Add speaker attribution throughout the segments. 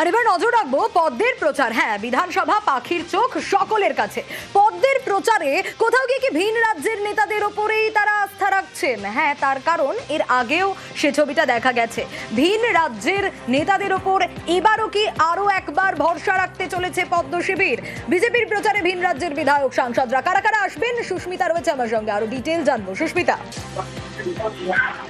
Speaker 1: আর এবার নজর রাখবো পদ্মের প্রচার। হ্যাঁ, বিধানসভা পাখির চোখ সকলের কাছে। পদ্মের প্রচারে কোথাও গিয়ে কি ভিন রাজ্যের নেতাদের ওপরেই তারা আস্থা রাখছেন? হ্যাঁ, তার কারণ এর আগেও সে ছবিটা দেখা গেছে। ভিন রাজ্যের নেতাদের ওপর এবারও কি আরো একবার ভরসা রাখতে চলেছে পদ্ম শিবির? বিজেপির প্রচারে ভিন রাজ্যের বিধায়ক সাংসদরা কারা কারা আসবেন? সুস্মিতা রয়েছে আমার সঙ্গে, আরো ডিটেল জানবো। সুস্মিতা,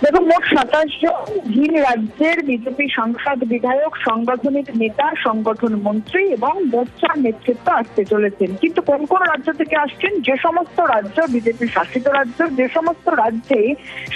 Speaker 2: দেখুন, মোট 27 জন ভিন রাজ্যের বিজেপি সাংসদ, বিধায়ক, সাংগঠনিক নেতা, সংগঠন মন্ত্রী এবং মোর্চার নেতৃত্ব আসতে চলেছেন। কিন্তু কোন কোন রাজ্য থেকে আসছেন? যে সমস্ত রাজ্য বিজেপি শাসিত রাজ্য, যে সমস্ত রাজ্যে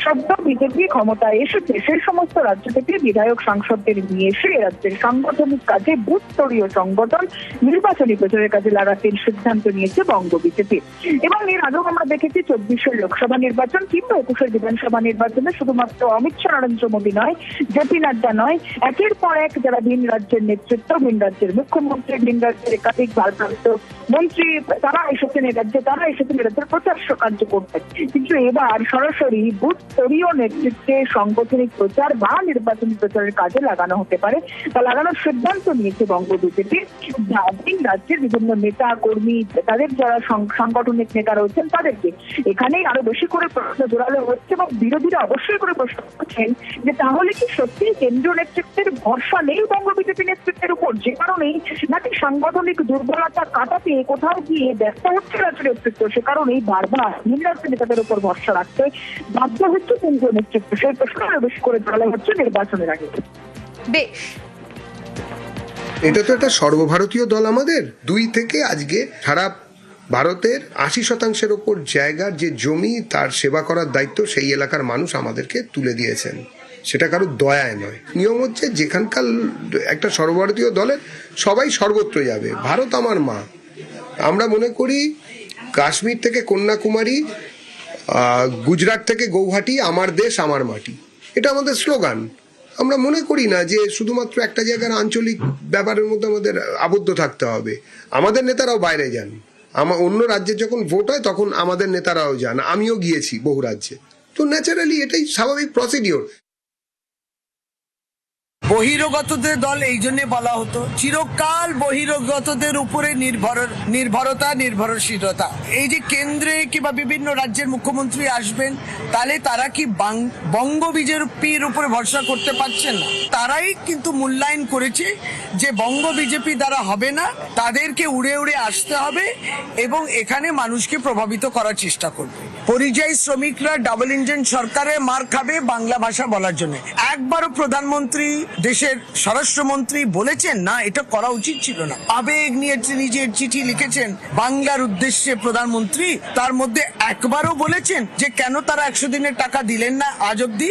Speaker 2: সদ্য বিজেপি ক্ষমতায় এসেছে, সেই সমস্ত রাজ্য থেকে বিধায়ক সাংসদদের নিয়ে এসে রাজ্যের সাংগঠনিক কাজে বুথ স্তরীয় সংগঠন, নির্বাচনী প্রচারের কাজে লাগাতে সিদ্ধান্ত নিয়েছে বঙ্গ বিজেপি। এবং এর আগেও আমরা দেখেছি 24-এর লোকসভা নির্বাচন কিংবা 21-এর বিধানসভা নির্বাচনে শুধুমাত্র অমিত শাহ, নরেন্দ্র মোদী নয়, জেপি নাড্ডা নয়, একের পর এক যারা ভিন রাজ্যের নেতৃত্ব, ভিন রাজ্যের মুখ্যমন্ত্রী, ভিন রাজ্যের একাধিক ভারপ্রাপ্ত মন্ত্রী, তারা এসেছেন এই রাজ্যে, তারা এসেছেন রাজ্যের প্রচার কার্য করতে। কিন্তু এবার সরাসরি বুথ স্তরীয় নেতৃত্বে সাংগঠনিক প্রচার বা নির্বাচনী প্রচারের কাজে লাগানো হতে পারে, তা লাগানোর সিদ্ধান্ত নিয়েছে বঙ্গ বিজেপি। ভিন রাজ্যের বিভিন্ন নেতা কর্মী, তাদের যারা সাংগঠনিক নেতা রয়েছেন তাদেরকে এখানেই আরো বেশি করে প্রশ্ন জোরালো হচ্ছে এবং বিরোধীরা অবশ্যই করে প্রশ্ন করছেন যে তাহলে কি সত্যি কেন্দ্রীয় নেতৃত্বের ভরসা নেই বঙ্গ বিজেপি নেতৃত্বের উপর, যে কারণেই নাকি সাংগঠনিক দুর্বলতা কাটাতে কোথাও গিয়ে ব্যস্ত হচ্ছে রাজ্য নেতৃত্ব, সে কারণেই বারবার ভিন রাজ্যের নেতাদের উপর ভরসা রাখতে বাধ্য হচ্ছে কেন্দ্রীয় নেতৃত্ব। সেই প্রশ্ন আরো বেশি করে জোরালো হচ্ছে নির্বাচনের আগে।
Speaker 1: বেশ,
Speaker 3: এটা তো একটা সর্বভারতীয় দল। আমাদের 2 থেকে আজকে সারা ভারতের 80% ওপর জায়গার যে জমি, তার সেবা করার দায়িত্ব সেই এলাকার মানুষ আমাদেরকে তুলে দিয়েছেন। সেটা কারো দয়ায় নয়। নিয়ম হচ্ছে যেখানকার একটা সর্বভারতীয় দলের সবাই সর্বত্র যাবে। ভারত আমার মা। আমরা মনে করি কাশ্মীর থেকে কন্যাকুমারী, গুজরাট থেকে গৌহাটি, আমার দেশ আমার মাটি, এটা আমাদের স্লোগান। আমরা মনে করি না যে শুধুমাত্র একটা জায়গার আঞ্চলিক ব্যাপারের মধ্যে আমাদের আবদ্ধ থাকতে হবে। আমাদের নেতারাও বাইরে যান। অন্য রাজ্যে যখন ভোট হয় তখন আমাদের নেতারাও যান। আমিও গিয়েছি বহু রাজ্যে। তো ন্যাচারালি এটাই স্বাভাবিক প্রসিডিওর।
Speaker 4: বহিরাগতদের দল এই জন্য বলা হতো, চিরকাল বহিরাগতদের উপরে নির্ভরশীলতা। এই যে কেন্দ্রে কিংবা বিভিন্ন রাজ্যের মুখ্যমন্ত্রী আসবেন, তাহলে তারা কি বঙ্গ বিজেপির উপরে ভরসা করতে পারছেন না? তারাই কিন্তু মূল্যায়ন করেছে যে বঙ্গ বিজেপি দ্বারা হবে না, তাদেরকে উড়ে উড়ে আসতে হবে এবং এখানে মানুষকে প্রভাবিত করার চেষ্টা করবে। পরিযায়ী শ্রমিকরা ডাবল ইঞ্জিন সরকারে মার খাবে বাংলা ভাষা বলার জন্য। একবারও প্রধানমন্ত্রী, দেশের স্বরাষ্ট্রমন্ত্রী বলেছেন না এটা করা উচিত ছিল না। আবেগ নিয়ে নিজের চিঠি লিখেছেন বাংলার উদ্দেশ্যে প্রধানমন্ত্রী, তার মধ্যে একবারও বলেছেন যে কেন তারা 100 দিনের টাকা দিলেন না আজ অব্দি?